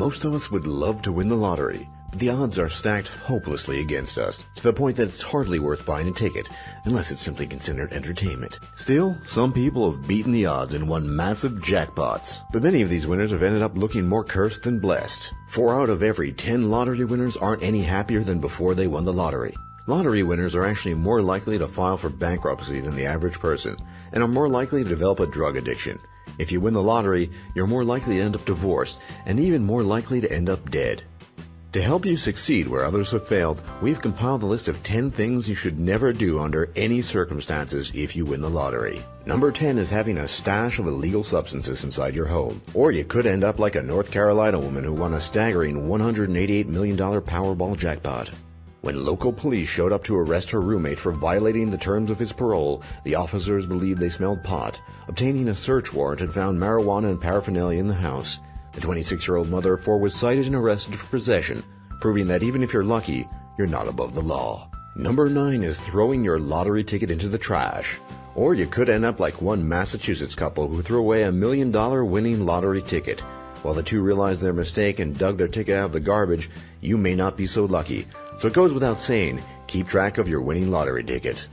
Most of us would love to win the lottery, but the odds are stacked hopelessly against us, to the point that it's hardly worth buying a ticket, unless it's simply considered entertainment. Still, some people have beaten the odds and won massive jackpots, but many of these winners have ended up looking more cursed than blessed. 4 out of every 10 lottery winners aren't any happier than before they won the lottery. Lottery winners are actually more likely to file for bankruptcy than the average person, and are more likely to develop a drug addiction. If you win the lottery, you're more likely to end up divorced, and even more likely to end up dead. To help you succeed where others have failed, we've compiled a list of 10 things you should never do under any circumstances if you win the lottery. Number 10 is having a stash of illegal substances inside your home. Or you could end up like a North Carolina woman who won a staggering $188 million Powerball jackpot. When local police showed up to arrest her roommate for violating the terms of his parole, the officers believed they smelled pot. Obtaining a search warrant and found marijuana and paraphernalia in the house. The 26-year-old mother of 4 was cited and arrested for possession, proving that even if you're lucky, you're not above the law. Number 9 is throwing your lottery ticket into the trash. Or you could end up like one Massachusetts couple who threw away $1 million winning lottery ticket. While the two realized their mistake and dug their ticket out of the garbage, you may not be so lucky. So it goes without saying, keep track of your winning lottery ticket.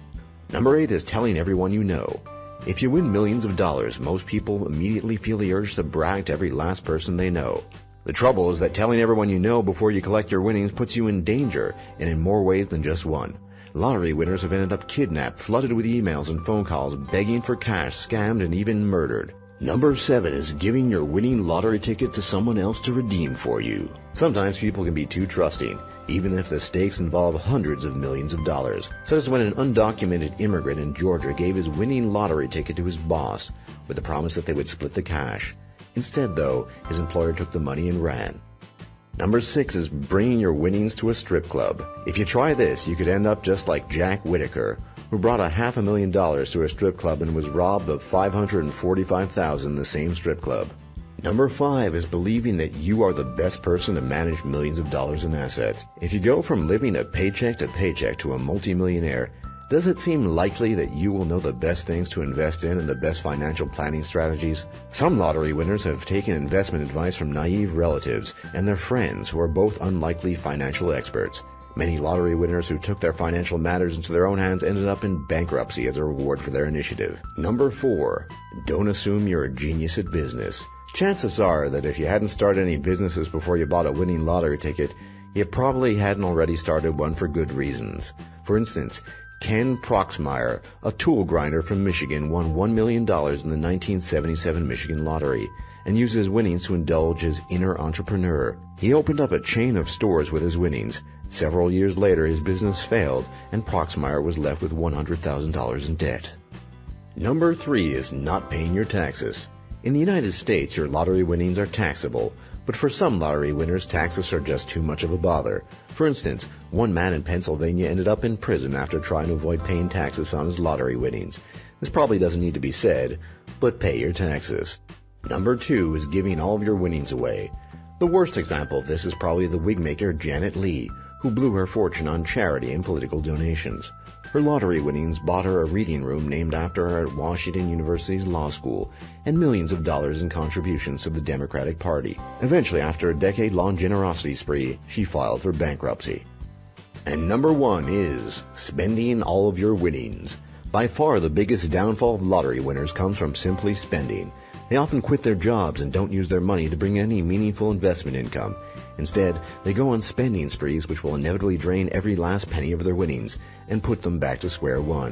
Number 8 is telling everyone you know. If you win millions of dollars, most people immediately feel the urge to brag to every last person they know. The trouble is that telling everyone you know before you collect your winnings puts you in danger, and in more ways than just one. Lottery winners have ended up kidnapped, flooded with emails and phone calls, begging for cash, scammed, and even murdered. Number 7 is giving your winning lottery ticket to someone else to redeem for you. Sometimes people can be too trusting, even if the stakes involve hundreds of millions of dollars, such as when an undocumented immigrant in Georgia gave his winning lottery ticket to his boss with the promise that they would split the cash. Instead, though, his employer took the money and ran. Number 6 is bringing your winnings to a strip club. If you try this, you could end up just like Jack Whitaker, who brought $500,000 to a strip club and was robbed of $545,000 in the same strip club. Number 5 is believing that you are the best person to manage millions of dollars in assets. If you go from living a paycheck to a multimillionaire, does it seem likely that you will know the best things to invest in and the best financial planning strategies? Some lottery winners have taken investment advice from naive relatives and their friends who are both unlikely financial experts. Many lottery winners who took their financial matters into their own hands ended up in bankruptcy as a reward for their initiative. Number 4, don't assume you're a genius at business. Chances are that if you hadn't started any businesses before you bought a winning lottery ticket, you probably hadn't already started one for good reasons. For instance, Ken Proxmire, a tool grinder from Michigan, won $1 million in the 1977 Michigan lottery and used his winnings to indulge his inner entrepreneur. He opened up a chain of stores with his winnings. Several years later, his business failed, and Proxmire was left with $100,000 in debt. Number 3 is not paying your taxes. In the United States, your lottery winnings are taxable, but for some lottery winners, taxes are just too much of a bother. For instance, one man in Pennsylvania ended up in prison after trying to avoid paying taxes on his lottery winnings. This probably doesn't need to be said, but pay your taxes. Number 2 is giving all of your winnings away. The worst example of this is probably the wig maker Janet Leigh, who blew her fortune on charity and political donations. Her lottery winnings bought her a reading room named after her at Washington University's law school and millions of dollars in contributions to the Democratic Party. Eventually, after a decade-long generosity spree, she filed for bankruptcy. And number 1 is spending all of your winnings. By far, the biggest downfall of lottery winners comes from simply spending. They often quit their jobs and don't use their money to bring any meaningful investment income. Instead, they go on spending sprees which will inevitably drain every last penny of their winnings and put them back to square one.